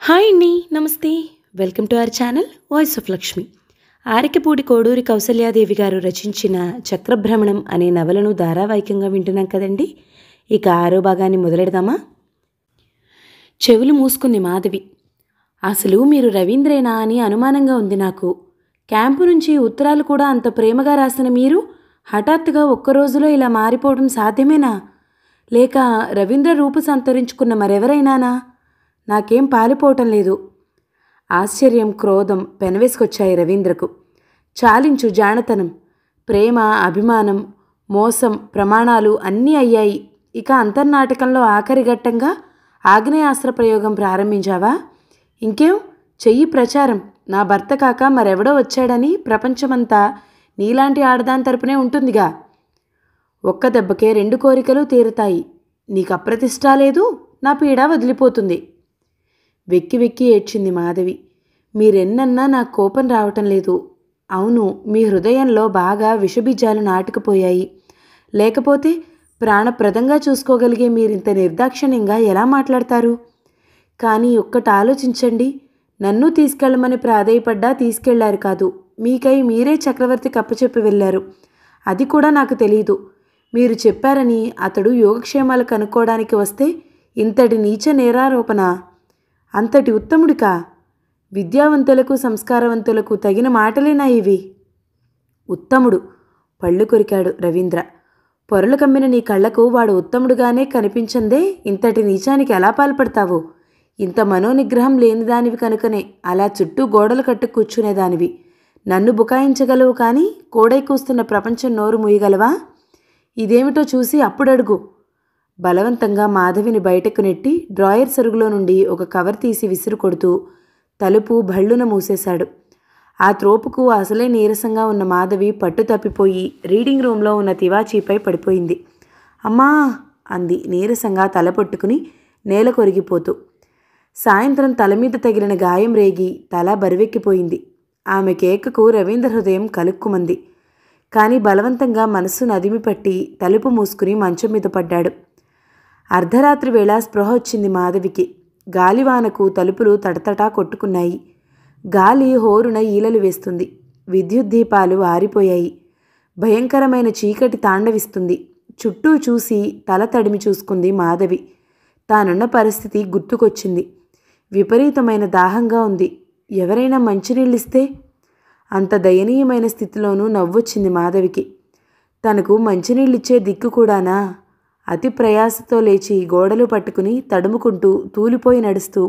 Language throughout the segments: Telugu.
హాయ్ అండి, నమస్తే. Welcome to our channel voice of Lakshmi. Arikapudi Koduri Kausalya Devi గారు రచించిన చక్రభ్రమణం అనే నవలను ధారావాహికంగా వింటున్నాం కదండి. ఇక ఆరో భాగాన్ని మొదలెడదామా? చెవులు మూసుకుంది మాధవి. అసలు మీరు రవీంద్రేనా అని అనుమానంగా ఉంది నాకు. క్యాంపు నుంచి ఉత్తరాలు కూడా అంత ప్రేమగా రాసిన మీరు హఠాత్తుగా ఒక్కరోజులో ఇలా మారిపోవడం సాధ్యమేనా? లేక రవీంద్ర రూపు సంతరించుకున్న మరెవరైనానా? నాకేం పాలిపోవటం లేదు. ఆశ్చర్యం, క్రోధం పెనవేసుకొచ్చాయి రవీంద్రకు. చాలించు జానతనం, ప్రేమ, అభిమానం, మోసం, ప్రమాణాలు అన్నీ అయ్యాయి. ఇక అంతర్నాటకంలో ఆఖరి ఘట్టంగా ఆగ్నేయాస్త్ర ప్రయోగం ప్రారంభించావా? ఇంకేం చెయ్యి ప్రచారం. నా భర్త కాక మరెవడో వచ్చాడని ప్రపంచమంతా నీలాంటి ఆడదాని తరపునే ఉంటుందిగా. ఒక్క దెబ్బకే రెండు కోరికలు తీరుతాయి. నీకు అప్రతిష్ట లేదు, నా పీడ వదిలిపోతుంది. వెక్కి వెక్కి ఏడ్చింది మాధవి. మీరెన్నన్నా నాకు కోపం రావటం లేదు. అవును, మీ హృదయంలో బాగా విషబీజాలు నాటుకుపోయాయి. లేకపోతే ప్రాణప్రదంగా చూసుకోగలిగే మీరింత నిర్దాక్షిణ్యంగా ఎలా మాట్లాడతారు? కానీ ఒక్కటి ఆలోచించండి. నన్ను తీసుకెళ్లమని ప్రాధేయపడ్డా తీసుకెళ్లారు కాదు. మీకై మీరే చక్రవర్తికి అప్పచెప్పి వెళ్ళారు. అది కూడా నాకు తెలీదు. మీరు చెప్పారని అతడు యోగక్షేమాలు కనుక్కోవడానికి వస్తే ఇంతటి నీచ నేరారోపణ. అంతటి ఉత్తముడికా? విద్యావంతులకు సంస్కారవంతులకు తగిన మాటలేనా ఇవి? ఉత్తముడు, పళ్ళు కొరికాడు రవీంద్ర. పొరలు కమ్మిన నీ కళ్లకు వాడు ఉత్తముడుగానే కనిపించందే ఇంతటి నీచానికి ఎలా పాల్పడతావు? ఇంత మనోనిగ్రహం లేనిదానివి కనుకనే అలా చుట్టూ గోడలు కట్టు కూర్చునేదానివి. నన్ను బుకాయించగలవు కానీ కోడై కూస్తున్న ప్రపంచం నోరు మూయగలవా? ఇదేమిటో చూసి అప్పుడడుగు. బలవంతంగా మాధవిని బయటకు నెట్టి డ్రాయర్ సరుగులో నుండి ఒక కవర్ తీసి విసిరు కొడుతూ తలుపు భళ్ళున మూసేశాడు. ఆ త్రోపుకు అసలే నీరసంగా ఉన్న మాధవి పట్టు తప్పిపోయి రీడింగ్ రూమ్లో ఉన్న తివాచీపై పడిపోయింది. అమ్మా అంది నీరసంగా తల పట్టుకుని నేల కొరిగిపోతూ. సాయంత్రం తల మీద తగిలిన గాయం రేగి తల బరువెక్కిపోయింది. ఆమె కేకకు రవీంద్ర హృదయం కలుక్కుమంది. కానీ బలవంతంగా మనస్సును అదిమిపట్టి తలుపు మూసుకుని మంచం మీద పడ్డాడు. అర్ధరాత్రి వేళ స్పృహ వచ్చింది మాధవికి. గాలివానకు తలుపులు తటతటా కొట్టుకున్నాయి. గాలి హోరున ఈలలు వేస్తుంది. విద్యుత్ దీపాలు ఆరిపోయాయి. భయంకరమైన చీకటి తాండవిస్తుంది. చుట్టూ చూసి తల తడిమి చూసుకుంది మాధవి. తానున్న పరిస్థితి గుర్తుకొచ్చింది. విపరీతమైన దాహంగా ఉంది. ఎవరైనా మంచినీళ్ళిస్తే? అంత దయనీయమైన స్థితిలోనూ నవ్వొచ్చింది మాధవికి. తనకు మంచినీళ్ళిచ్చే దిక్కు కూడానా? అతి ప్రయాసతో లేచి గోడలు పట్టుకుని తడుముకుంటూ తూలిపోయి నడుస్తూ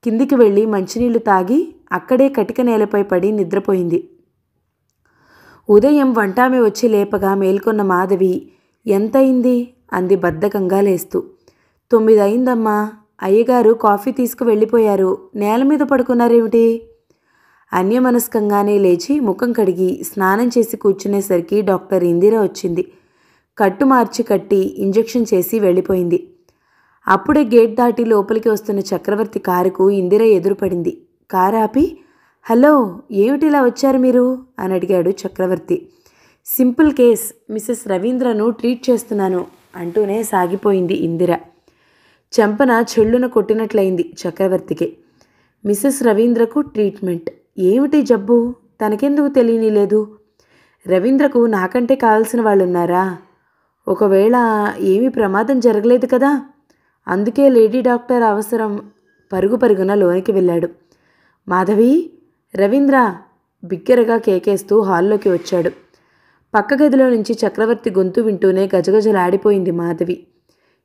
కిందికి వెళ్ళి మంచినీళ్లు తాగి అక్కడే కటిక నేలపై పడి నిద్రపోయింది. ఉదయం వంటామె వచ్చి లేపగా మేల్కొన్న మాధవి ఎంతయింది అంది బద్ధకంగా లేస్తూ. 9 అయిందమ్మా. అయ్యగారు కాఫీ తీసుకు వెళ్ళిపోయారు. నేల మీద పడుకున్నారేమిటి? అన్యమనస్కంగానే లేచి ముఖం కడిగి స్నానం చేసి కూర్చునేసరికి డాక్టర్ ఇందిర వచ్చింది. కట్టు మార్చి కట్టి ఇంజెక్షన్ చేసి వెళ్ళిపోయింది. అప్పుడే గేట్ దాటి లోపలికి వస్తున్న చక్రవర్తి కారుకు ఇందిర ఎదురుపడింది. కారు ఆపి, హలో, ఏమిటిలా వచ్చారు మీరు అని అడిగాడు చక్రవర్తి. సింపుల్ కేస్, మిసెస్ రవీంద్రను ట్రీట్ చేస్తున్నాను అంటూనే సాగిపోయింది ఇందిర. చెంపన చెళ్ళున కొట్టినట్లయింది చక్రవర్తికి. మిసెస్ రవీంద్రకు ట్రీట్మెంట్? ఏమిటి జబ్బు? తనకెందుకు తెలియనిలేదు? రవీంద్రకు నాకంటే కావాల్సిన వాళ్ళున్నారా? ఒకవేళ ఏమీ ప్రమాదం జరగలేదు కదా? అందుకే లేడీ డాక్టర్ అవసరం. పరుగు పరుగున లోనికి వెళ్ళాడు. మాధవి, రవీంద్ర బిగ్గరగా కేకేస్తూ హాల్లోకి వచ్చాడు. పక్క గదిలో నుంచి చక్రవర్తి గొంతు వింటూనే గజగజలాడిపోయింది మాధవి.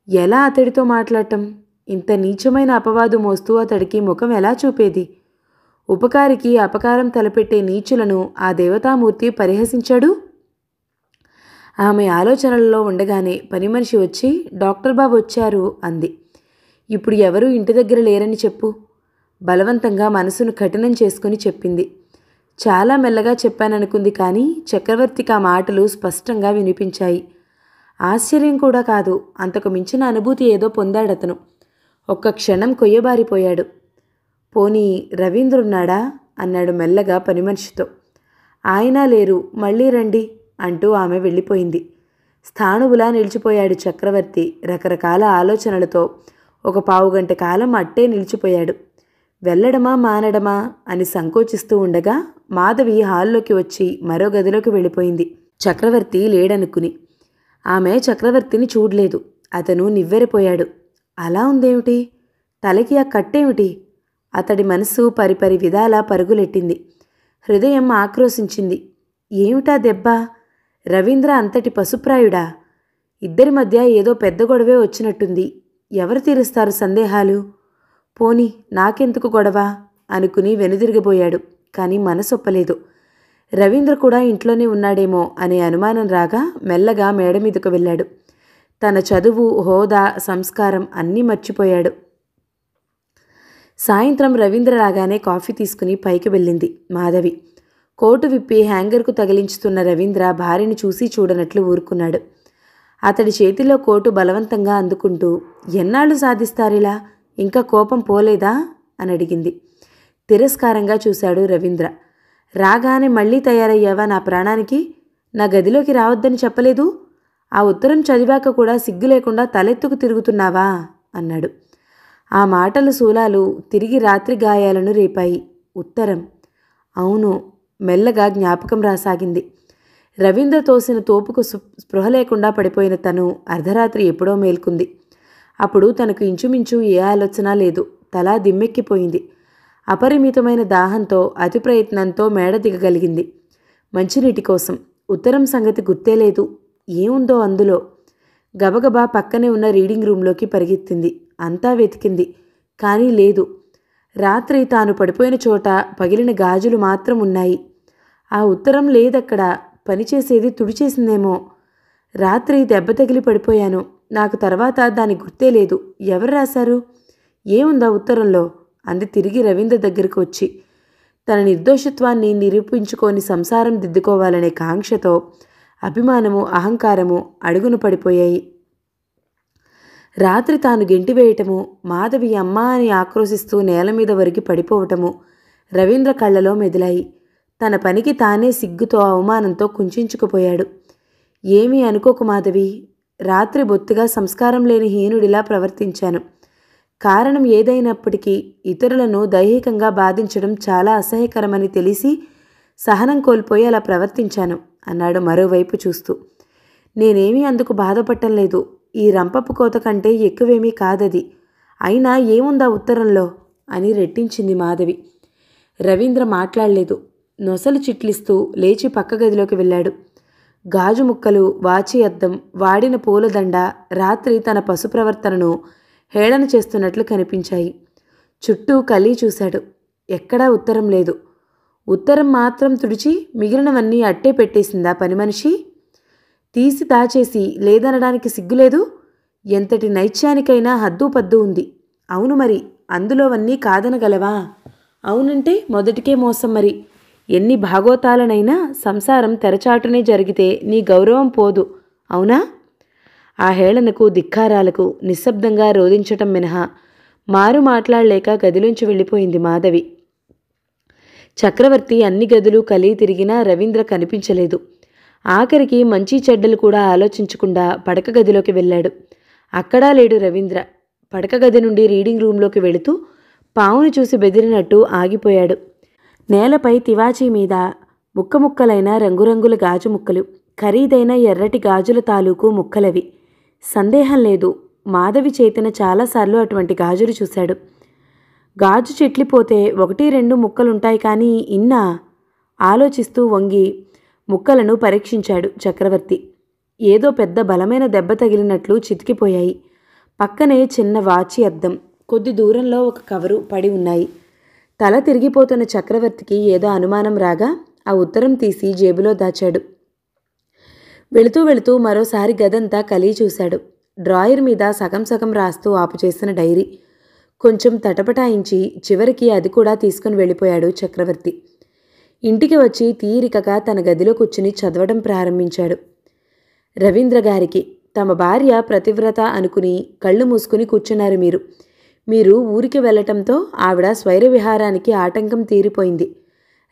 ఎలా అతడితో మాట్లాడటం? ఇంత నీచమైన అపవాదు మోస్తూ అతడికి ముఖం ఎలా చూపేది? ఉపకారికి అపకారం తలపెట్టే నీచులను ఆ దేవతామూర్తి పరిహసించాడు. ఆమె ఆలోచనలలో ఉండగానే పని మనిషి వచ్చి డాక్టర్ బాబు వచ్చారు అంది. ఇప్పుడు ఎవరూ ఇంటి దగ్గర లేరని చెప్పు. బలవంతంగా మనసును కఠినం చేసుకుని చెప్పింది. చాలా మెల్లగా చెప్పాననుకుంది కానీ చక్రవర్తికి ఆ మాటలు స్పష్టంగా వినిపించాయి. ఆశ్చర్యం కూడా కాదు, అంతకు మించిన అనుభూతి ఏదో పొందాడతను. ఒక్క క్షణం కొయ్యబారిపోయాడు. పోనీ రవీంద్రున్నాడా అన్నాడు మెల్లగా పని మనిషితో. ఆయన లేరు, మళ్ళీ రండి అంటూ ఆమె వెళ్ళిపోయింది. స్థాణువులా నిలిచిపోయాడు చక్రవర్తి రకరకాల ఆలోచనలతో. ఒక పావుగంట కాలం అట్టే నిలిచిపోయాడు. వెళ్ళడమా మానడమా అని సంకోచిస్తూ ఉండగా మాధవి హాల్లోకి వచ్చి మరో గదిలోకి వెళ్ళిపోయింది, చక్రవర్తి లేడనుకుని. ఆమె చక్రవర్తిని చూడలేదు. అతను నివ్వెరపోయాడు. అలా ఉందేమిటి? తలకి ఆ కట్టేమిటి? అతడి మనసు పరిపరి విధాలా పరుగులెట్టింది. హృదయం ఆక్రోశించింది. ఏమిటా దెబ్బ? రవీంద్ర అంతటి పశుప్రాయుడా? ఇద్దరి మధ్య ఏదో పెద్ద గొడవే వచ్చినట్టుంది. ఎవరు తీరుస్తారు సందేహాలు? పోని నాకెందుకు గొడవ అనుకుని వెనుదిరిగిపోయాడు. కానీ మనసొప్పలేదు. రవీంద్ర కూడా ఇంట్లోనే ఉన్నాడేమో అనే అనుమానం రాగా మెల్లగా మేడ మీదకు వెళ్ళాడు. తన చదువు, హోదా, సంస్కారం అన్నీ మర్చిపోయాడు. సాయంత్రం రవీంద్ర రాగానే కాఫీ తీసుకుని పైకి వెళ్ళింది మాధవి. కోటు విప్పి హ్యాంగర్కు తగిలించుతున్న రవీంద్ర భార్యని చూసి చూడనట్లు ఊరుకున్నాడు. అతడి చేతిలో కోటు బలవంతంగా అందుకుంటూ, ఎన్నాళ్ళు సాధిస్తారిలా? ఇంకా కోపం పోలేదా అని అడిగింది. తిరస్కారంగా చూశాడు రవీంద్ర. రాగానే మళ్ళీ తయారయ్యావా నా ప్రాణానికి? నా గదిలోకి రావద్దని చెప్పలేదు? ఆ ఉత్తరం చదివాక కూడా సిగ్గు లేకుండా తలెత్తుకు తిరుగుతున్నావా అన్నాడు. ఆ మాటల శూలాలు తిరిగి రాత్రి గాయాలను రేపాయి. ఉత్తరం. అవును. మెల్లగా జ్ఞాపకం రాసాగింది. రవీంద్ర తోసిన తోపుకు స్పృహ లేకుండా పడిపోయిన తను అర్ధరాత్రి ఎప్పుడో మేల్కుంది. అప్పుడు తనకు ఇంచుమించు ఏ ఆలోచన లేదు. తల దిమ్మెక్కిపోయింది. అపరిమితమైన దాహంతో అతి ప్రయత్నంతో మేడ దిగగలిగింది. మంచినీటి కోసం. ఉత్తరం సంగతి గుర్తేలేదు. ఏముందో అందులో? గబగబా పక్కనే ఉన్న రీడింగ్ రూంలోకి పరిగెత్తింది. అంతా వెతికింది. కానీ లేదు. రాత్రి తాను పడిపోయిన చోట పగిలిన గాజులు మాత్రం ఉన్నాయి. ఆ ఉత్తరం లేదక్కడ. పనిచేసేది తుడిచేసిందేమో. రాత్రి దెబ్బ తగిలి పడిపోయాను. నాకు తర్వాత దాని గుర్తే లేదు. ఎవరు రాశారు? ఏముందా ఉత్తరంలో అంది తిరిగి రవీంద్ర దగ్గరకు వచ్చి. తన నిర్దోషత్వాన్ని నిరూపించుకొని సంసారం దిద్దుకోవాలనే కాంక్షతో అభిమానము, అహంకారము అడుగున పడిపోయాయి. రాత్రి తాను గెంటివేయటము, మాధవి అమ్మా అని ఆక్రోశిస్తూ నేల మీద వరిగి పడిపోవటము రవీంద్ర కళ్ళలో మెదిలాయి. తన పనికి తానే సిగ్గుతో, అవమానంతో కుంచుకుపోయాడు. ఏమీ అనుకోకు మాధవి. రాత్రి బొత్తిగా సంస్కారం లేని హీనుడిలా ప్రవర్తించాను. కారణం ఏదైనప్పటికీ ఇతరులను దైహికంగా బాధించడం చాలా అసహ్యకరమని తెలిసి సహనం కోల్పోయి అలా ప్రవర్తించాను అన్నాడు మరోవైపు చూస్తూ. నేనేమీ అందుకు బాధపడటం లేదు. ఈ రంపపు కోత కంటే ఎక్కువేమీ కాదది. అయినా ఏముందా ఉత్తరంలో అని రెట్టించింది మాధవి. రవీంద్ర మాట్లాడలేదు. నొసలు చిట్లిస్తూ లేచి పక్క గదిలోకి వెళ్ళాడు. గాజు ముక్కలు, వాచి అద్దం, వాడిన పూలదండ రాత్రి తన పశు ప్రవర్తనను హేళన చేస్తున్నట్లు కనిపించాయి. చుట్టూ కలీ చూశాడు. ఎక్కడా ఉత్తరం లేదు. ఉత్తరం మాత్రం తుడిచి మిగిలినవన్నీ అట్టే పెట్టేసిందా పని మనిషి? తీసి దాచేసి లేదనడానికి సిగ్గులేదు? ఎంతటి నైత్యానికైనా హద్దు పద్దు ఉంది. అవును మరి, అందులోవన్నీ కాదనగలవా? అవునంటే మొదటికే మోసం మరి. ఎన్ని భాగోతాలనైనా సంసారం తెరచాటునే జరిగితే నీ గౌరవం పోదు, అవునా? ఆ హేళనకు, ధిక్కారాలకు నిశ్శబ్దంగా రోధించటం మినహా మారు మాట్లాడలేక గదిలోంచి వెళ్ళిపోయింది మాధవి. చక్రవర్తి అన్ని గదులు కలీ తిరిగినా రవీంద్ర కనిపించలేదు. ఆఖరికి మంచి చెడ్డలు కూడా ఆలోచించకుండా పడక గదిలోకి వెళ్ళాడు. అక్కడా లేడు రవీంద్ర. పడక గది నుండి రీడింగ్ రూంలోకి వెళుతూ పావును చూసి బెదిరినట్టు ఆగిపోయాడు. నేలపై తివాచీ మీద ముక్కముక్కలైన రంగురంగుల గాజు ముక్కలు, ఖరీదైన ఎర్రటి గాజుల తాలూకు ముక్కలవి. సందేహం లేదు, మాధవి చేతిన చాలాసార్లు అటువంటి గాజులు చూశాడు. గాజు చెట్లిపోతే 1-2 ముక్కలుంటాయి కానీ ఇన్నా? ఆలోచిస్తూ వంగి ముక్కలను పరీక్షించాడు చక్రవర్తి. ఏదో పెద్ద బలమైన దెబ్బ తగిలినట్లు చితికిపోయాయి. పక్కనే చిన్న వాచి అద్దం, కొద్ది దూరంలో ఒక కవరు పడి ఉన్నాయి. తల తిరిగిపోతున్న చక్రవర్తికి ఏదో అనుమానం రాగా ఆ ఉత్తరం తీసి జేబులో దాచాడు. వెళుతూ వెళుతూ మరోసారి గదంతా కలీ చూశాడు. డ్రాయర్ మీద సగం సగం రాస్తూ ఆపుచేసిన డైరీ కొంచెం తటపటాయించి చివరికి అది కూడా తీసుకుని వెళ్ళిపోయాడు చక్రవర్తి. ఇంటికి వచ్చి తీరికగా తన గదిలో కూర్చుని చదవడం ప్రారంభించాడు. రవీంద్ర గారికి తమ భార్య ప్రతివ్రత అనుకుని కళ్ళు మూసుకుని కూర్చున్నారు మీరు ఊరికి వెళ్లటంతో ఆవిడ స్వైర విహారానికి ఆటంకం తీరిపోయింది.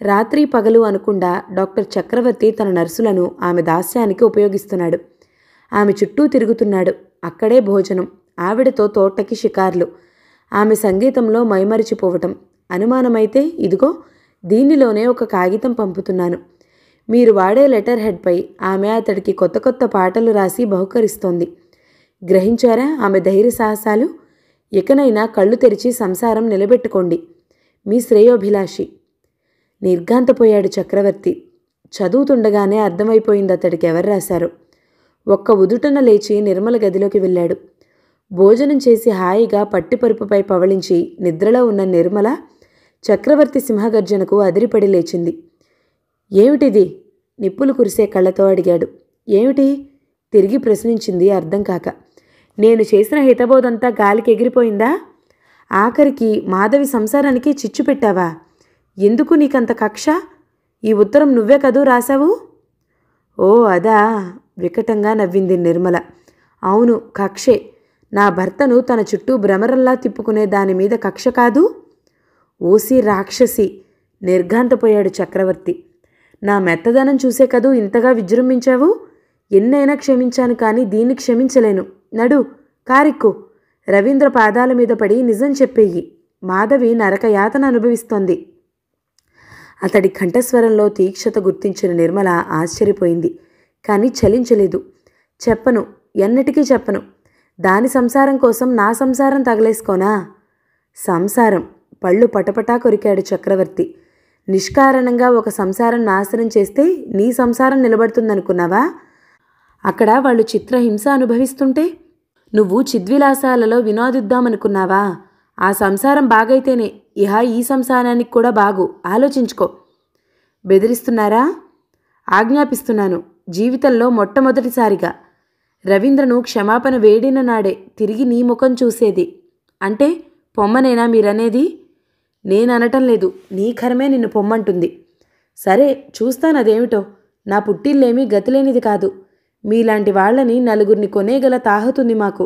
రాత్రి పగలు అనకుండా డాక్టర్ చక్రవర్తి తన నర్సులను ఆమె దాస్యానికి ఉపయోగిస్తున్నాడు. ఆమె చుట్టూ తిరుగుతున్నాడు. అక్కడే భోజనం, ఆవిడతో తోటకి షికార్లు, ఆమె సంగీతంలో మైమరిచిపోవటం, అనుమానమైతే ఇదిగో దీనిలోనే ఒక కాగితం పంపుతున్నాను. మీరు వాడే లెటర్ హెడ్పై ఆమె అతడికి కొత్త కొత్త పాటలు రాసి బహుకరిస్తోంది. గ్రహించారా ఆమె ధైర్య సాహసాలు? ఇకనైనా కళ్ళు తెరిచి సంసారం నిలబెట్టుకోండి. మీ శ్రేయోభిలాషి. నిర్ఘాంతపోయాడు చక్రవర్తి. చదువుతుండగానే అర్థమైపోయింది అతడికి ఎవరు రాశారో. ఒక్క ఉదుటన లేచి నిర్మల గదిలోకి వెళ్ళాడు. భోజనం చేసి హాయిగా పట్టిపరుపుపై పవళించి నిద్రలో ఉన్న నిర్మల చక్రవర్తి సింహగర్జనకు అదిరిపడి లేచింది. ఏమిటిది? నిప్పులు కురిసే కళ్ళతో అడిగాడు. ఏమిటి? తిరిగి ప్రశ్నించింది అర్థం కాక. నేను చేసిన హితబోధంతా గాలికి ఎగిరిపోయిందా? ఆఖరికి మాధవి సంసారానికి చిచ్చు పెట్టావా? ఎందుకు నీకంత కక్ష? ఈ ఉత్తరం నువ్వే కదూ రాశావు? ఓ అదా? వికటంగా నవ్వింది నిర్మల. అవును, కక్షే. నా భర్తను తన చుట్టూ భ్రమరంలా తిప్పుకునే దానిమీద కక్ష కాదు. ఓసి రాక్షసి! నిర్ఘాంతపోయాడు చక్రవర్తి. నా మెత్తదనం చూసే కదూ ఇంతగా విజృంభించావు? ఎన్నైనా క్షమించాను, కానీ దీన్ని క్షమించలేను. నడు, కారిక్కు. రవీంద్ర పాదాల మీద పడి నిజం చెప్పేయి. మాధవి నరకయాతన అనుభవిస్తోంది. అతడి కంఠస్వరంలో తీక్షత గుర్తించిన నిర్మల ఆశ్చర్యపోయింది. కానీ చలించలేదు. చెప్పను, ఎన్నటికీ చెప్పను. దాని సంసారం కోసం నా సంసారం తగలేసుకోనా? సంసారం? పళ్ళు పటపటా కొరికాడు చక్రవర్తి. నిష్కారణంగా ఒక సంసారం నాశనం చేస్తే నీ సంసారం నిలబడుతుందనుకున్నావా? అక్కడ వాళ్ళు చిత్రహింస అనుభవిస్తుంటే నువ్వు చిద్విలాసాలలో వినోదిద్దామనుకున్నావా? ఆ సంసారం బాగైతేనే ఇహ ఈ సంసారానికి కూడా బాగు. ఆలోచించుకో. బెదిరిస్తున్నారా? ఆజ్ఞాపిస్తున్నాను. జీవితంలో మొట్టమొదటిసారిగా రవీంద్రను క్షమాపణ వేడిన నాడే తిరిగి నీ ముఖం చూసేది. అంటే పొమ్మనేనా మీరనేది? నేననటం లేదు. నీ కర్మే నిన్ను పొమ్మంటుంది. సరే, చూస్తానదేమిటో. నా పుట్టిల్లేమీ గతిలేనిది కాదు. మీలాంటి వాళ్ళని నలుగురిని కొనేగల తాహతుంది మాకు.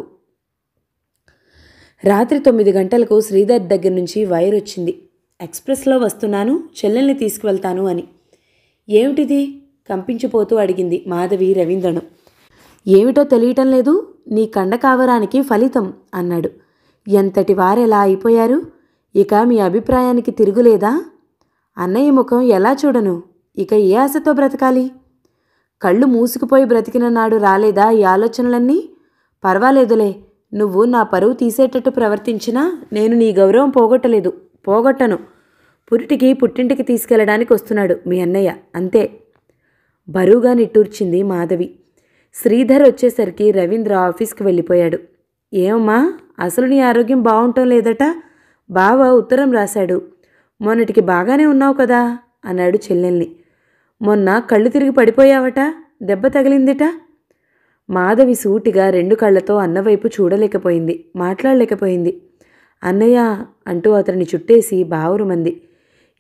రాత్రి 9 గంటలకు శ్రీధర్ దగ్గర నుంచి వైర్ వచ్చింది. ఎక్స్ప్రెస్లో వస్తున్నాను, చెల్లెల్ని తీసుకువెళ్తాను అని. ఏమిటిది? కంపించిపోతూ అడిగింది మాధవి రవీంద్రను. ఏమిటో తెలియటం లేదు. నీ కండకావరానికి ఫలితం అన్నాడు. ఎంతటి వారెలా అయిపోయారు? ఇక మీ అభిప్రాయానికి తిరుగులేదా? అన్నయ్య ముఖం ఎలా చూడను? ఇక ఏ ఆశతో బ్రతకాలి? కళ్ళు మూసుకుపోయి బ్రతికిన నాడు రాలేదా ఈ ఆలోచనలన్నీ? పర్వాలేదులే, నువ్వు నా పరువు తీసేటట్టు ప్రవర్తించినా నేను నీ గౌరవం పోగొట్టలేదు, పోగొట్టను. పురిటికి పుట్టింటికి తీసుకెళ్లడానికి వస్తున్నాడు మీ అన్నయ్య, అంతే. బరువుగా నిట్టూర్చింది మాధవి. శ్రీధర్ వచ్చేసరికి రవీంద్ర ఆఫీస్కి వెళ్ళిపోయాడు. ఏమమ్మా, అసలు నీ ఆరోగ్యం బాగుంటం లేదట. బావ ఉత్తరం రాశాడు. మొన్నటికి బాగానే ఉన్నావు కదా అన్నాడు చెల్లెల్ని. మొన్న కళ్ళు తిరిగి పడిపోయావట, దెబ్బ తగిలిందిట. మాధవి సూటిగా 2 కళ్లతో అన్నవైపు చూడలేకపోయింది, మాట్లాడలేకపోయింది. అన్నయ్య అంటూ అతన్ని చుట్టేసి బావురుమంది.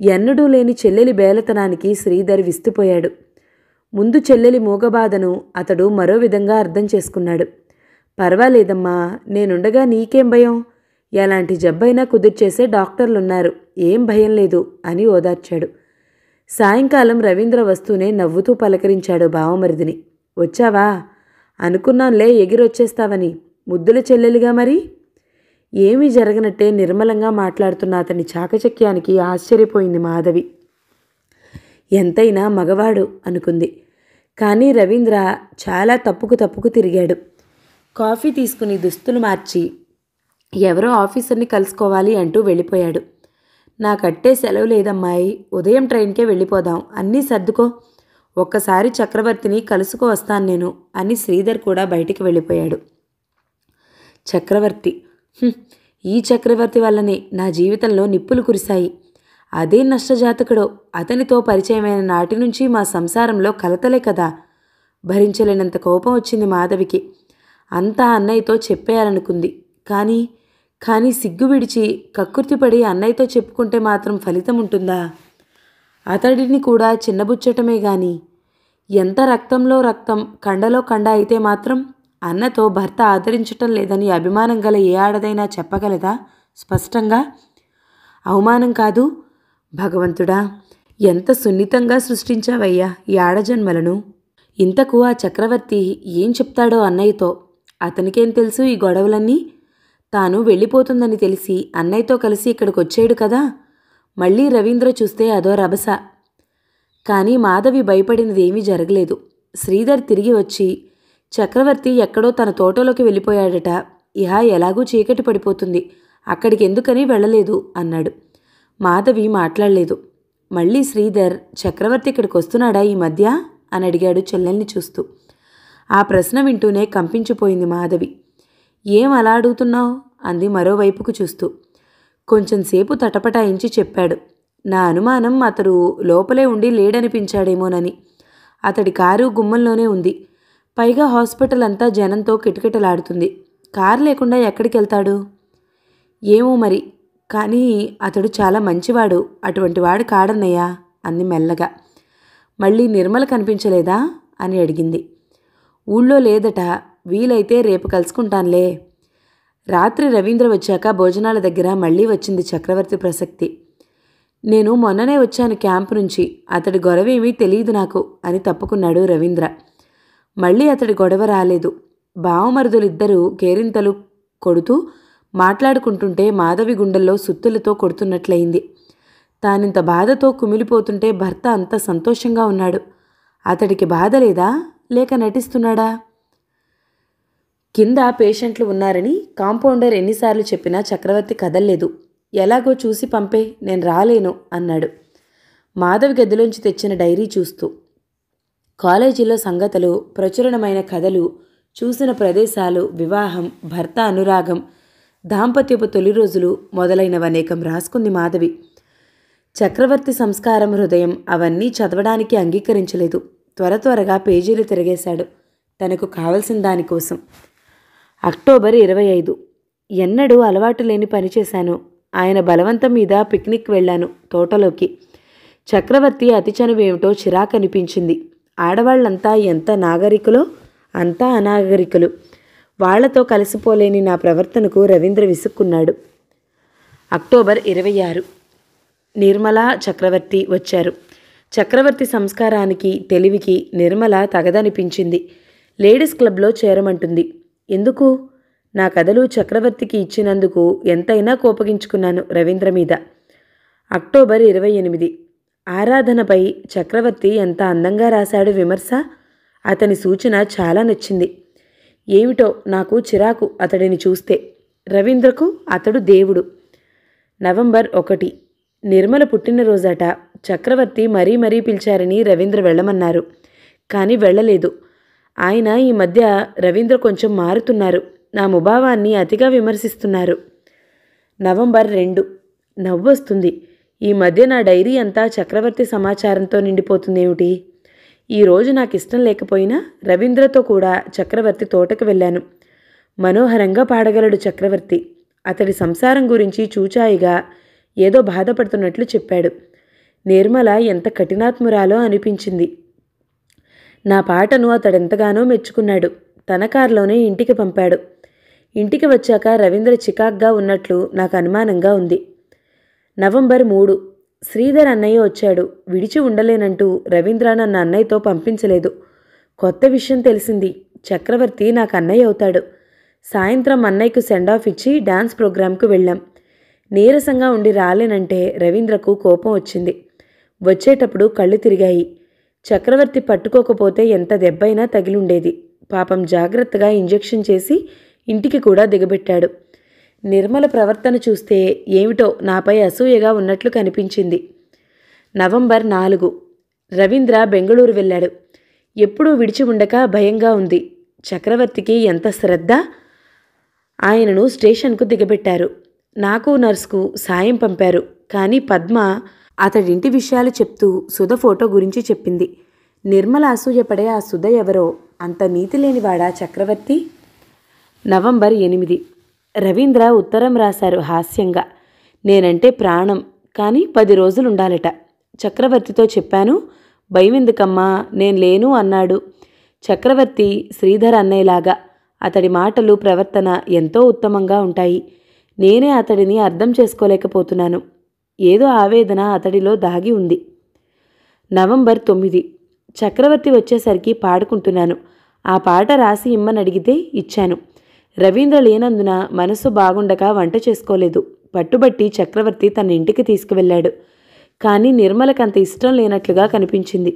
ఎన్నడూ లేని చెల్లెలి బేలతనానికి శ్రీధర్ విస్తుపోయాడు. ముందు చెల్లెలి మూగబాధను అతడు మరో విధంగా అర్థం చేసుకున్నాడు. పర్వాలేదమ్మా, నేనుండగా నీకేం భయం? ఎలాంటి జబ్బైనా కుదిర్చేసే డాక్టర్లున్నారు, ఏం భయం లేదు అని ఓదార్చాడు. సాయంకాలం రవీంద్ర వస్తూనే నవ్వుతూ పలకరించాడు బావమరిదిని. వచ్చావా? అనుకున్నాంలే ఎగిరొచ్చేస్తావని. ముద్దుల చెల్లెలిగా మరి? ఏమీ జరగనట్టే నిర్మలంగా మాట్లాడుతున్న అతని చాకచక్యానికి ఆశ్చర్యపోయింది మాధవి. ఎంతైనా మగవాడు అనుకుంది. కానీ రవీంద్ర చాలా తప్పుకు తిరిగాడు. కాఫీ తీసుకుని దుస్తులు మార్చి ఎవరో ఆఫీసర్ని కలుసుకోవాలి అంటూ వెళ్ళిపోయాడు. నాకట్టే సెలవు లేదమ్మాయి, ఉదయం ట్రైన్కే వెళ్ళిపోదాం, అన్నీ సర్దుకో. ఒక్కసారి చక్రవర్తిని కలుసుకో వస్తాను నేను అని శ్రీధర్ కూడా బయటికి వెళ్ళిపోయాడు. చక్రవర్తి, ఈ చక్రవర్తి వల్లనే నా జీవితంలో నిప్పులు కురిశాయి. అదే నష్టజాతకుడో. అతనితో పరిచయమైన నాటి నుంచి మా సంసారంలో కలతలే కదా. భరించలేనంత కోపం వచ్చింది మాధవికి. అంతా అన్నయ్యతో చెప్పేయాలనుకుంది. కానీ సిగ్గు విడిచి కక్కుర్తిపడి అన్నయ్యతో చెప్పుకుంటే మాత్రం ఫలితం ఉంటుందా? అతడిని కూడా చిన్నబుచ్చటమే గాని ఎంత రక్తంలో రక్తం, కండలో కండ అయితే మాత్రం అన్నతో భర్త ఆదరించటం లేదని అభిమానం గల ఏ ఆడదైనా చెప్పగలదా స్పష్టంగా? అవమానం కాదు? భగవంతుడా, ఎంత సున్నితంగా సృష్టించావయ్యా ఈ ఆడజన్మలను. ఇంతకు ఆ చక్రవర్తి ఏం చెప్తాడో అన్నయ్యతో? అతనికేం తెలుసు ఈ గొడవలన్నీ? తాను వెళ్ళిపోతుందని తెలిసి అన్నయ్యతో కలిసి ఇక్కడికి వచ్చాడు కదా. మళ్ళీ రవీంద్ర చూస్తే అదో రభస. కానీ మాధవి భయపడినదేమీ జరగలేదు. శ్రీధర్ తిరిగి వచ్చి, చక్రవర్తి ఎక్కడో తన తోటలోకి వెళ్ళిపోయాడట, ఇహ ఎలాగూ చీకటి పడిపోతుంది, అక్కడికి ఎందుకని వెళ్ళలేదు అన్నాడు. మాధవి మాట్లాడలేదు. మళ్ళీ శ్రీధర్, చక్రవర్తి ఇక్కడికి వస్తున్నాడా ఈ మధ్య అని అడిగాడు చెల్లెల్ని చూస్తూ. ఆ ప్రశ్న వింటూనే కంపించిపోయింది మాధవి. ఏం అలా అడుగుతున్నావు అంది మరోవైపుకు చూస్తూ. కొంచెంసేపు తటపటాయించి చెప్పాడు. నా అనుమానం అతడు లోపలే ఉండి లేడనిపించాడేమోనని. అతడి కారు గుమ్మంలోనే ఉంది. పైగా హాస్పిటల్ అంతా జనంతో కిటకిటలాడుతుంది. కారు లేకుండా ఎక్కడికి వెళ్తాడు? ఏమో మరి, కానీ అతడు చాలా మంచివాడు, అటువంటి వాడు కాడన్నయ్యా అంది మెల్లగా. మళ్ళీ నిర్మల కనిపించలేదా అని అడిగింది. ఊళ్ళో లేదట, వీలైతే రేపు కలుసుకుంటానులే. రాత్రి రవీంద్ర వచ్చాక భోజనాల దగ్గర మళ్ళీ వచ్చింది చక్రవర్తి ప్రసక్తి. నేను మొన్ననే వచ్చాను క్యాంపు నుంచి, అతడి గొడవేమీ తెలియదు నాకు అని తప్పుకున్నాడు రవీంద్ర. మళ్ళీ అతడి గొడవ రాలేదు. బావమరుదులిద్దరూ కేరింతలు కొడుతూ మాట్లాడుకుంటుంటే మాధవి గుండెల్లో సుత్తులతో కొడుతున్నట్లయింది. తానింత బాధతో కుమిలిపోతుంటే భర్త అంత సంతోషంగా ఉన్నాడు. అతడికి బాధ లేదా, లేక నటిస్తున్నాడా? కింద పేషెంట్లు ఉన్నారని కాంపౌండర్ ఎన్నిసార్లు చెప్పినా చక్రవర్తి కదల్లేదు. ఎలాగో చూసి పంపే, నేను రాలేను అన్నాడు మాధవి గదిలోంచి తెచ్చిన డైరీ చూస్తూ. కాలేజీలో సంగతులు, ప్రచురణమైన కథలు, చూసిన ప్రదేశాలు, వివాహం, భర్త అనురాగం, దాంపత్యపు తొలి రోజులు మొదలైనవనేకం రాసుకుంది మాధవి. చక్రవర్తి సంస్కారం హృదయం అవన్నీ చదవడానికి అంగీకరించలేదు. త్వరగా పేజీలు తిరిగేశాడు తనకు కావలసిన దానికోసం. అక్టోబర్ 25. ఎన్నడూ అలవాటు లేని పని చేశాను. ఆయన బలవంతం మీద పిక్నిక్ వెళ్ళాను తోటలోకి. చక్రవర్తి అతి చనువేమిటో చిరాకనిపించింది. ఆడవాళ్లంతా ఎంత నాగరికులో అంతా అనాగరికులు. వాళ్లతో కలిసిపోలేని నా ప్రవర్తనకు రవీంద్ర విసుక్కున్నాడు. అక్టోబర్ 26. నిర్మల, చక్రవర్తి వచ్చారు. చక్రవర్తి సంస్కారానికి, తెలివికి నిర్మల తగదనిపించింది. లేడీస్ క్లబ్లో చేరమంటుంది. ఎందుకు? నా కథలు చక్రవర్తికి ఇచ్చినందుకు ఎంతైనా కోపగించుకున్నాను రవీంద్ర మీద. అక్టోబర్ 28. ఆరాధనపై చక్రవర్తి ఎంత అందంగా రాశాడు విమర్శ. అతని సూచన చాలా నచ్చింది. ఏమిటో నాకు చిరాకు అతడిని చూస్తే. రవీంద్రకు అతడు దేవుడు. నవంబర్ 1. నిర్మల పుట్టినరోజట. చక్రవర్తి మరీ పిలిచారని రవీంద్ర వెళ్ళమన్నారు. కానీ వెళ్ళలేదు. ఆయన ఈ మధ్య రవీంద్ర కొంచెం మారుతున్నారు. నా ముభావాన్ని అతిగా విమర్శిస్తున్నారు. నవంబర్ 2. నవ్వొస్తుంది. ఈ మధ్య నా డైరీ అంతా చక్రవర్తి సమాచారంతో నిండిపోతుందేమిటి? ఈరోజు నాకు ఇష్టం లేకపోయినా రవీంద్రతో కూడా చక్రవర్తి తోటకు వెళ్ళాను. మనోహరంగా పాడగలడు చక్రవర్తి. అతడి సంసారం గురించి చూచాయిగా ఏదో బాధపడుతున్నట్లు చెప్పాడు. నిర్మల ఎంత కఠినాత్మురాలో అనిపించింది. నా పాటను అతడెంతగానో మెచ్చుకున్నాడు. తన కారులోనే ఇంటికి పంపాడు. ఇంటికి వచ్చాక రవీంద్ర చికాగ్గా ఉన్నట్లు నాకు అనుమానంగా ఉంది. నవంబర్ 3. శ్రీధర్ అన్నయ్య వచ్చాడు. విడిచి ఉండలేనంటూ రవీంద్ర నన్ను అన్నయ్యతో పంపించలేదు. కొత్త విషయం తెలిసింది. చక్రవర్తి నాకు అన్నయ్య అవుతాడు. సాయంత్రం అన్నయ్యకు సెండ్ ఆఫ్ ఇచ్చి డాన్స్ ప్రోగ్రాంకు వెళ్ళాం. నీరసంగా ఉండి రాలేనంటే రవీంద్రకు కోపం వచ్చింది. వచ్చేటప్పుడు కళ్ళు తిరిగాయి. చక్రవర్తి పట్టుకోకపోతే ఎంత దెబ్బైనా తగిలుండేది. పాపం జాగ్రత్తగా ఇంజెక్షన్ చేసి ఇంటికి కూడా దిగబెట్టాడు. నిర్మల ప్రవర్తన చూస్తే ఏమిటో నాపై అసూయగా ఉన్నట్లు కనిపించింది. నవంబర్ 4. రవీంద్ర బెంగళూరు వెళ్ళాడు. ఎప్పుడూ విడిచి ఉండక భయంగా ఉంది. చక్రవర్తికి ఎంత శ్రద్ధ! ఆయనను స్టేషన్కు దిగబెట్టారు. నాకు నర్సుకు సాయం పంపారు. కానీ పద్మ అతడింటి విషయాలు చెప్తూ సుధ ఫోటో గురించి చెప్పింది. నిర్మల అసూయపడే ఆ సుధ ఎవరో? అంత నీతి లేనివాడా చక్రవర్తి? నవంబర్ 8. రవీంద్ర ఉత్తరం రాశారు హాస్యంగా. నేనంటే ప్రాణం, కానీ 10 రోజులుండాలట. చక్రవర్తితో చెప్పాను. భయమెందుకమ్మా, నేను లేను అన్నాడు. చక్రవర్తి శ్రీధర్ అన్నయ్యలాగా. అతడి మాటలు, ప్రవర్తన ఎంతో ఉత్తమంగా ఉంటాయి. నేనే అతడిని అర్థం చేసుకోలేకపోతున్నాను. ఏదో ఆవేదన అతడిలో దాగి ఉంది. నవంబర్ 9. చక్రవర్తి వచ్చేసరికి పాడుకుంటున్నాను. ఆ పాట రాసి ఇమ్మని అడిగితే ఇచ్చాను. రవీంద్ర లేనందున మనసు బాగుండక వంట చేసుకోలేదు. పట్టుబట్టి చక్రవర్తి తన ఇంటికి తీసుకువెళ్ళాడు. కానీ నిర్మలకంత ఇష్టం లేనట్లుగా కనిపించింది.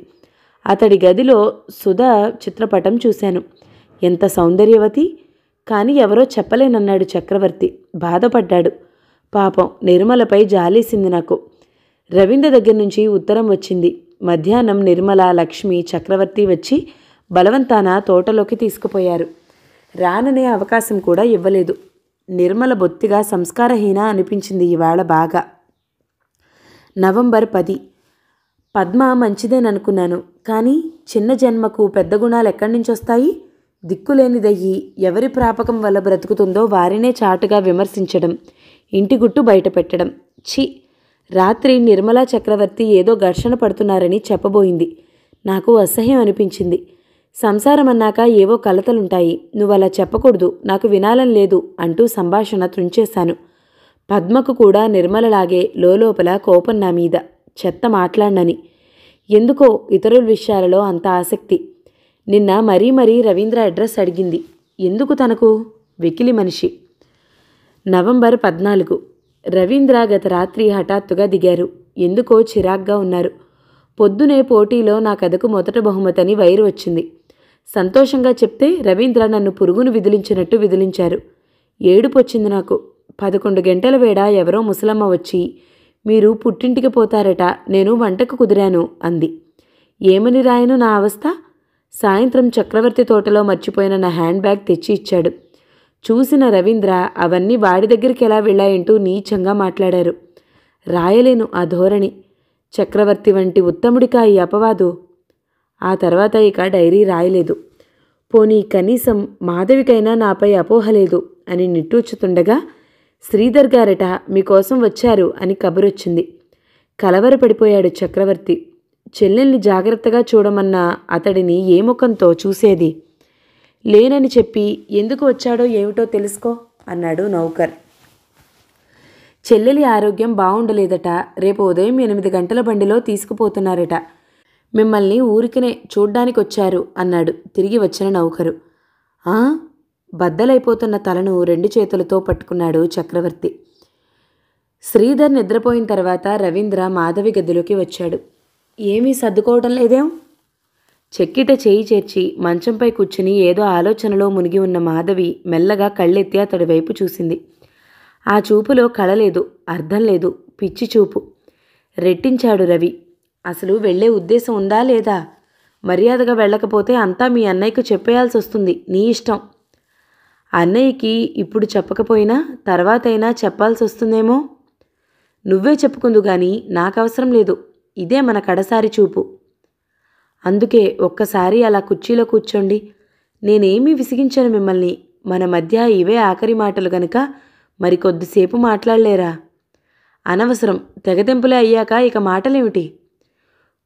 అతడి గదిలో సుధా చిత్రపటం చూశాను. ఎంత సౌందర్యవతి! కానీ ఎవరో చెప్పలేనన్నాడు చక్రవర్తి. బాధపడ్డాడు. పాపం నిర్మలపై జాలేసింది నాకు. రవీంద్ర దగ్గర నుంచి ఉత్తరం వచ్చింది. మధ్యాహ్నం నిర్మల, లక్ష్మి, చక్రవర్తి వచ్చి బలవంతాన తోటలోకి తీసుకుపోయారు. రాననే అవకాశం కూడా ఇవ్వలేదు. నిర్మల బొత్తిగా సంస్కారహీన అనిపించింది ఇవాళ బాగా. నవంబర్ 10. పద్మ మంచిదేననుకున్నాను. కానీ చిన్న జన్మకు పెద్ద గుణాలు ఎక్కడి నుంచి వస్తాయి? దిక్కులేనిదయ్యి ఎవరి ప్రాపకం వల్ల బ్రతుకుతుందో వారినే చాటుగా విమర్శించడం, ఇంటి గుట్టు బయట పెట్టడం. ఛీ! రాత్రి నిర్మలా చక్రవర్తి ఏదో ఘర్షణ పడుతున్నారని చెప్పబోయింది. నాకు అసహ్యం అనిపించింది. సంసారం అన్నాక ఏవో కలతలుంటాయి. నువ్వలా చెప్పకూడదు, నాకు వినాలని లేదు అంటూ సంభాషణ త్రుంచేశాను. పద్మకు కూడా నిర్మలలాగే లోలోపల కోపం నా మీద. చెత్త మాట్లాడనని. ఎందుకో ఇతరుల విషయాలలో అంత ఆసక్తి. నిన్న మరీ రవీంద్ర అడ్రస్ అడిగింది. ఎందుకు తనకు? వెకిలి మనిషి. నవంబర్ 14. రవీంద్ర గత రాత్రి హఠాత్తుగా దిగారు. ఎందుకో చిరాగ్గా ఉన్నారు. పొద్దునే పోటీలో నా కథకు మొదట బహుమతని వైరు వచ్చింది. సంతోషంగా చెప్తే రవీంద్ర నన్ను పురుగును విదిలించినట్టు విదిలించారు. ఏడుపొచ్చింది నాకు. 11 గంటల వేళ ఎవరో ముసలమ్మ వచ్చి, మీరు పుట్టింటికి పోతారట, నేను వంటకు కుదిరాను అంది. ఏమని రాయను నా అవస్థ? సాయంత్రం చక్రవర్తి తోటలో మర్చిపోయిన నా హ్యాండ్ బ్యాగ్ తెచ్చి ఇచ్చాడు. చూసిన రవీంద్ర అవన్నీ వాడి దగ్గరికి ఎలా వెళ్ళాయంటూ నీచంగా మాట్లాడారు. రాయలేను ఆ ధోరణి. చక్రవర్తి వంటి ఉత్తముడికా ఈ అపవాదు. ఆ తర్వాత ఇక డైరీ రాయలేదు. పోనీ కనీసం మాధవికైనా నాపై అపోహ లేదు అని నిట్టూర్చుతుండగా శ్రీధర్ గారట మీకోసం వచ్చారు అని కబురొచ్చింది. కలవరపడిపోయాడు చక్రవర్తి. చెల్లెల్ని జాగ్రత్తగా చూడమన్న అతడిని ఏ ముఖంతో చూసేది? లేనని చెప్పి ఎందుకు వచ్చాడో ఏమిటో తెలుసుకో అన్నాడు నౌకర్. చెల్లెలి ఆరోగ్యం బావుండలేదట. రేపు ఉదయం 8 గంటల బండిలో తీసుకుపోతున్నారట. మిమ్మల్ని ఊరికినే చూడ్డానికొచ్చారు అన్నాడు తిరిగి వచ్చిన నౌకరు. బద్దలైపోతున్న తలను 2 చేతులతో పట్టుకున్నాడు చక్రవర్తి. శ్రీధర్ నిద్రపోయిన తర్వాత రవీంద్ర మాధవి గదిలోకి వచ్చాడు. ఏమీ సర్దుకోవడం లేదేం? చెక్కిట చేయి చేర్చి మంచంపై కూర్చుని ఏదో ఆలోచనలో మునిగి ఉన్న మాధవి మెల్లగా కళ్ళెత్తి అతడి వైపు చూసింది. ఆ చూపులో కళ లేదు, అర్థం లేదు, పిచ్చి చూపు. రెట్టించాడు రవి. అసలు వెళ్లే ఉద్దేశం ఉందా లేదా? మర్యాదగా వెళ్ళకపోతే అంతా మీ అన్నయ్యకు చెప్పేయాల్సి వస్తుంది. నీ ఇష్టం. అన్నయ్యకి ఇప్పుడు చెప్పకపోయినా తర్వాతైనా చెప్పాల్సి వస్తుందేమో. నువ్వే చెప్పుకుందు గాని నాకవసరం లేదు. ఇదే మన కడసారి చూపు. అందుకే ఒక్కసారి అలా కుర్చీలో కూర్చోండి. నేనేమీ విసిగించను మిమ్మల్ని. మన మధ్య ఇవే ఆఖరి మాటలు గనుక మరికొద్దిసేపు మాట్లాడలేరా? అనవసరం. తెగదెంపులే అయ్యాక ఇక మాటలేమిటి?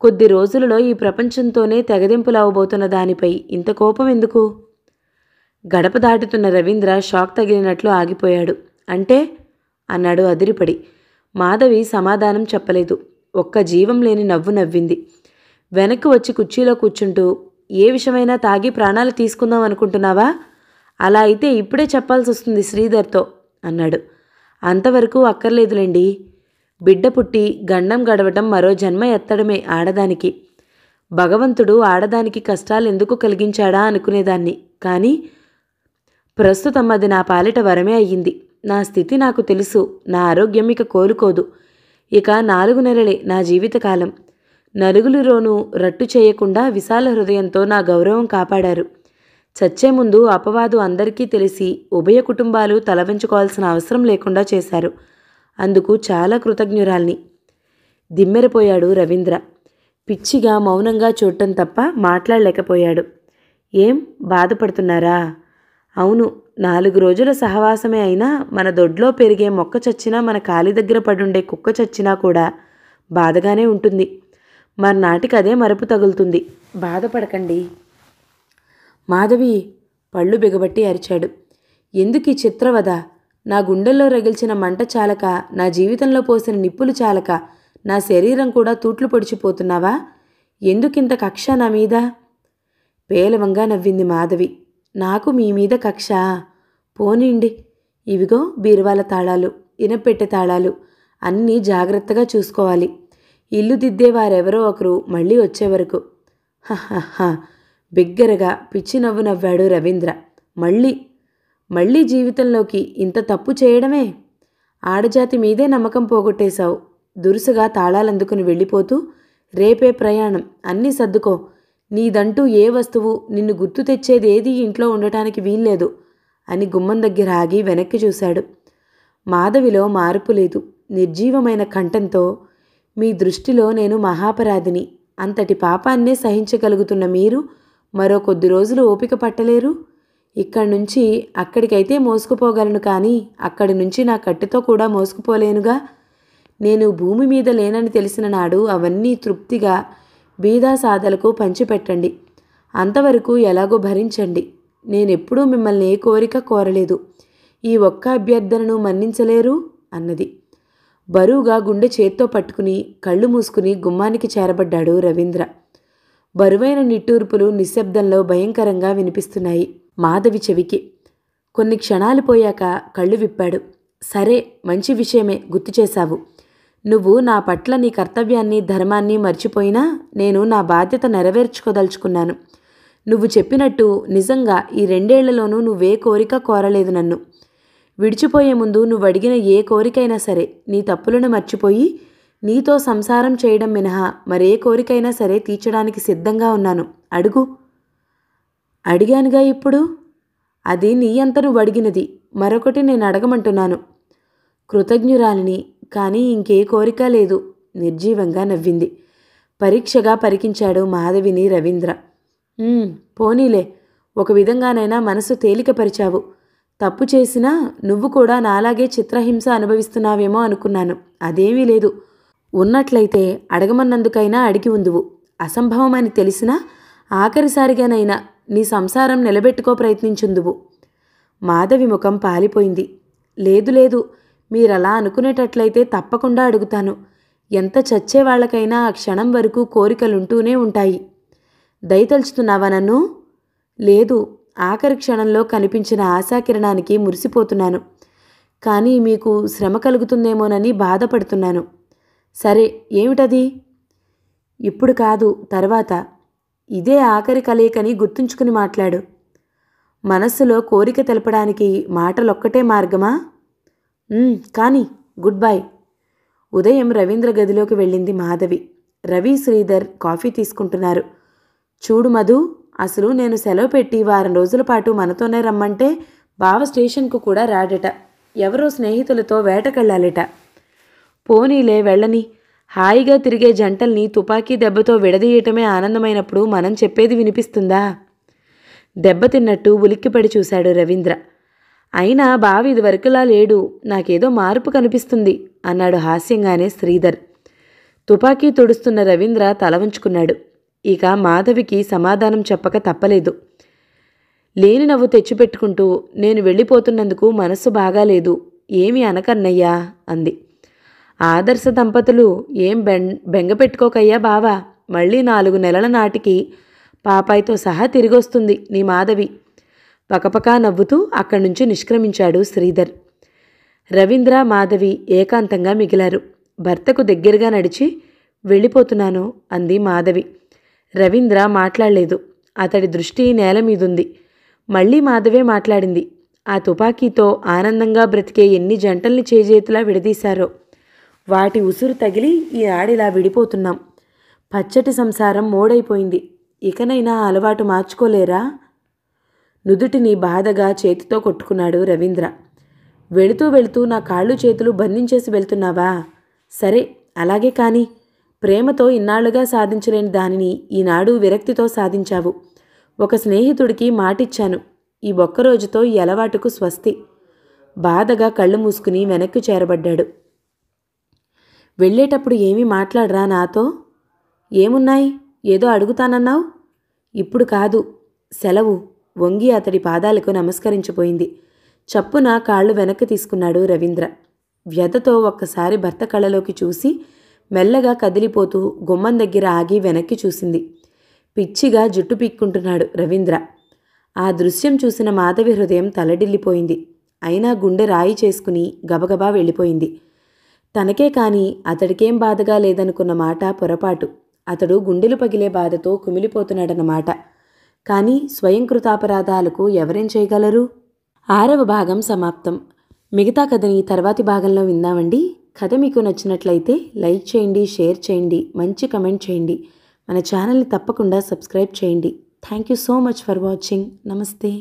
కొద్ది రోజులలో ఈ ప్రపంచంతోనే తెగదెంపులవబోతున్న దానిపై ఇంత కోపం ఎందుకు? గడప దాటుతున్న రవీంద్ర షాక్ తగిలినట్లు ఆగిపోయాడు. అంటే అన్నాడు అదిరిపడి. మాధవి సమాధానం చెప్పలేదు. ఒక్క జీవం లేని నవ్వు నవ్వింది. వెనక్కి వచ్చి కుర్చీలో కూర్చుంటూ, ఏ విషయమైనా తాగి ప్రాణాలు తీసుకుందాం అనుకుంటున్నావా? అలా అయితే ఇప్పుడే చెప్పాల్సి వస్తుంది శ్రీధర్తో అన్నాడు. అంతవరకు అక్కర్లేదులేండి. బిడ్డ పుట్టి గండం గడవటం మరో జన్మ ఎత్తడమే ఆడదానికి. భగవంతుడు ఆడదానికి కష్టాలు ఎందుకు కలిగించాడా అనుకునేదాన్ని. కానీ ప్రస్తుతం అది నా పాలిట వరమే అయ్యింది. నా స్థితి నాకు తెలుసు. నా ఆరోగ్యం ఇక కోలుకోదు. ఇక 4 నెలలే నా జీవితకాలం. నలుగురిలోనూ రట్టు చేయకుండా విశాల హృదయంతో నా గౌరవం కాపాడారు. చచ్చే ముందు అపవాదు అందరికీ తెలిసి ఉభయ కుటుంబాలు తలవంచుకోవాల్సిన అవసరం లేకుండా చేశారు. అందుకు చాలా కృతజ్ఞురాల్ని. దిమ్మెరపోయాడు రవీంద్ర. పిచ్చిగా మౌనంగా చూడటం తప్ప మాట్లాడలేకపోయాడు. ఏం బాధపడుతున్నారా? అవును, 4 రోజుల సహవాసమే అయినా మన దొడ్లో పెరిగే మొక్క చచ్చినా, మన కాలి దగ్గర పడుండే కుక్క చచ్చినా కూడా బాధగానే ఉంటుంది. మర్నాటికి అదే మరపు తగులుతుంది. బాధపడకండి. మాధవి పళ్ళు బిగబట్టి అరిచాడు. ఎందుకీ చిత్రవద? నా గుండెల్లో రగిల్చిన మంట చాలక, నా జీవితంలో పోసిన నిప్పులు చాలక, నా శరీరం కూడా తూట్లు పొడిచిపోతున్నావా? ఎందుకింత కక్ష నా మీద? పేలవంగా నవ్వింది మాధవి. నాకు మీ మీద కక్ష? పోనీండి. ఇవిగో బీరువాల తాళాలు. ఇనపెట్టె తాళాలు అన్నీ జాగ్రత్తగా చూసుకోవాలి. ఇల్లు దిద్దే వారెవరో ఒకరు మళ్ళీ వచ్చే వరకు. హహహ బిగ్గరగా పిచ్చి నవ్వు నవ్వాడు రవీంద్ర. మళ్ళీ జీవితంలోకి ఇంత తప్పు చేయడమే? ఆడజాతి మీదే నమ్మకం పోగొట్టేశావు. దురుసుగా తాళాలందుకుని వెళ్ళిపోతూ, రేపే ప్రయాణం, అన్నీ సర్దుకో. నీదంటూ ఏ వస్తువు నిన్ను గుర్తు తెచ్చేది ఏదీ ఇంట్లో ఉండటానికి వీల్లేదు అని గుమ్మం దగ్గర ఆగి వెనక్కి చూశాడు. మాధవిలో మార్పు లేదు. నిర్జీవమైన కంఠంతో, మీ దృష్టిలో నేను మహాపరాధిని. అంతటి పాపాన్నే సహించగలుగుతున్న మీరు మరో కొద్ది రోజులు ఓపిక పట్టలేరు? ఇక్కడి నుంచి అక్కడికైతే మోసుకుపోగలను, కానీ అక్కడి నుంచి నా కట్టెతో కూడా మోసుకుపోలేనుగా. నేను భూమి మీద లేనని తెలిసిన నాడు అవన్నీ తృప్తిగా బీదాసాదలకు పంచిపెట్టండి. అంతవరకు ఎలాగో భరించండి. నేనెప్పుడూ మిమ్మల్ని ఏ కోరిక కోరలేదు. ఈ ఒక్క అభ్యర్థనను మన్నించలేరు అన్నది. బరువుగా గుండె చేత్తో పట్టుకుని కళ్ళు మూసుకుని గుమ్మానికి చేరబడ్డాడు రవీంద్ర. బరువైన నిట్టూర్పులు నిశ్శబ్దంలో భయంకరంగా వినిపిస్తున్నాయి మాధవి చెవికి. కొన్ని క్షణాలు పోయాక కళ్ళు విప్పాడు. సరే, మంచి విషయమే గుర్తు చేశావు. నువ్వు నా పట్ల నీ కర్తవ్యాన్ని ధర్మాన్ని మర్చిపోయినా నేను నా బాధ్యత నెరవేర్చుకోదలుచుకున్నాను. నువ్వు చెప్పినట్టు నిజంగా ఈ 2 ఏళ్లలోనూ నువ్వే కోరిక కోరలేదు నన్ను. విడిచిపోయే ముందు నువ్వు అడిగిన ఏ కోరికైనా సరే నీ తప్పులను మర్చిపోయి నీతో సంసారం చేయడం మినహా మరే కోరికైనా సరే తీర్చడానికి సిద్ధంగా ఉన్నాను. అడుగు. అడిగానుగా ఇప్పుడు. అది నీ అంత నువ్వు అడిగినది. మరొకటి నేను అడగమంటున్నాను. కృతజ్ఞురాలిని, కానీ ఇంకే కోరిక లేదు. నిర్జీవంగా నవ్వింది. పరీక్షగా పరికించాడు మాధవిని రవీంద్ర. పోనీలే, ఒక విధంగానైనా మనసు తేలికపరిచావు. తప్పు చేసినా నువ్వు కూడా నాలాగే చిత్రహింస అనుభవిస్తున్నావేమో అనుకున్నాను. అదేమీ లేదు. ఉన్నట్లయితే అడగమన్నందుకైనా అడిగి ఉందువు. అసంభవం అని తెలిసినా ఆఖరిసారిగానైనా నీ సంసారం నిలబెట్టుకో ప్రయత్నించుందువు. మాధవి ముఖం పాలిపోయింది. లేదు, మీరలా అనుకునేటట్లయితే తప్పకుండా అడుగుతాను. ఎంత చచ్చేవాళ్లకైనా ఆ క్షణం వరకు కోరికలుంటూనే ఉంటాయి. దయతలుచుతున్నావా నన్ను? లేదు, ఆఖరి క్షణంలో కనిపించిన ఆశాకిరణానికి మురిసిపోతున్నాను. కానీ మీకు శ్రమ కలుగుతుందేమోనని బాధపడుతున్నాను. సరే, ఏమిటది? ఇప్పుడు కాదు, తర్వాత. ఇదే ఆఖరి కలయికని గుర్తుంచుకుని మాట్లాడు. మనస్సులో కోరిక తెలపడానికి మాటలొక్కటే మార్గమా? కానీ గుడ్ బై. ఉదయం రవీంద్ర గదిలోకి వెళ్ళింది మాధవి. రవి, శ్రీధర్ కాఫీ తీసుకుంటున్నారు. చూడు మధు, అసలు నేను సెలవు పెట్టి వారం రోజుల పాటు మనతోనే రమ్మంటే బావ స్టేషన్కు కూడా రాడట. ఎవరో స్నేహితులతో వేటకెళ్ళాలట. పోనీలే, వెళ్ళని. హాయిగా తిరిగే జంటల్ని తుపాకీ దెబ్బతో విడదీయటమే ఆనందమైనప్పుడు మనం చెప్పేది వినిపిస్తుందా? దెబ్బతిన్నట్టు ఉలిక్కిపడి చూశాడు రవీంద్ర. అయినా బావ ఇదివరకులా లేడు. నాకేదో మార్పు కనిపిస్తుంది అన్నాడు హాస్యంగానే శ్రీధర్. తుపాకీ తుడుస్తున్న రవీంద్ర తల వంచుకున్నాడు. ఇక మాధవికి సమాధానం చెప్పక తప్పలేదు. లేని నవ్వు తెచ్చిపెట్టుకుంటూ, నేను వెళ్ళిపోతున్నందుకు మనస్సు బాగాలేదు, ఏమీ అనకన్నయ్యా అంది. ఆదర్శ దంపతులు, ఏం బెంగపెట్టుకోకయ్యా బావా. మళ్ళీ 4 నెలల నాటికి పాపాయితో సహా తిరిగొస్తుంది నీ మాధవి. పకపకా నవ్వుతూ అక్కడి నుంచి నిష్క్రమించాడు శ్రీధర్. రవీంద్ర, మాధవి ఏకాంతంగా మిగిలారు. భర్తకు దగ్గరగా నడిచి, వెళ్ళిపోతున్నాను అంది మాధవి. రవీంద్ర మాట్లాడలేదు. అతడి దృష్టి నేల మీదుంది. మళ్ళీ మాధవే మాట్లాడింది. ఆ తుపాకీతో ఆనందంగా బ్రతికే ఎన్ని జంటల్ని చేజేతులా విడదీశారో. వాటి ఉసురు తగిలి ఈ ఆడిలా విడిపోతున్నాం. పచ్చటి సంసారం మోడైపోయింది. ఇకనైనా అలవాటు మార్చుకోలేరా? నుదుటిని బాధగా చేతితో కొట్టుకున్నాడు రవీంద్ర. వెళుతూ నా కాళ్ళు చేతులు బంధించేసి వెళ్తున్నావా? సరే, అలాగే కానీ. ప్రేమతో ఇన్నాళ్లుగా సాధించలేని దానిని ఈనాడు విరక్తితో సాధించావు. ఒక స్నేహితుడికి మాటిచ్చాను. ఈ ఒక్కరోజుతో ఈ అలవాటుకు స్వస్తి. బాధగా కళ్ళు మూసుకుని వెనక్కి చేరబడ్డాడు. వెళ్ళేటప్పుడు ఏమీ మాట్లాడరా నాతో? ఏమున్నాయి? ఏదో అడుగుతానన్నావు. ఇప్పుడు కాదు, సెలవు. వంగి అతడి పాదాలకు నమస్కరించిపోయింది. చప్పున కాళ్ళు వెనక్కి తీసుకున్నాడు రవీంద్ర. వ్యధతో ఒక్కసారి భర్త కళ్ళలోకి చూసి మెల్లగా కదిలిపోతూ గుమ్మం దగ్గర ఆగి వెనక్కి చూసింది. పిచ్చిగా జుట్టు పీక్కుంటున్నాడు రవీంద్ర. ఆ దృశ్యం చూసిన మాధవి హృదయం తలడిల్లిపోయింది. అయినా గుండె రాయి చేసుకుని గబగబా వెళ్ళిపోయింది. తనకే కాని అతడికేం బాధగా లేదనుకున్న మాట పొరపాటు. అతడు గుండెలు పగిలే బాధతో కుమిలిపోతున్నాడన్నమాట. కానీ స్వయం కృతాపరాధాలకు ఎవరేం చేయగలరు? 6వ భాగం సమాప్తం. మిగతా కథని తర్వాతి భాగంలో విందామండి. కథ మీకు నచ్చినట్లయితే లైక్ చేయండి, షేర్ చేయండి, మంచి కమెంట్ చేయండి. మన ఛానల్ని తప్పకుండా సబ్స్క్రైబ్ చేయండి. Thank you so much for watching. నమస్తే.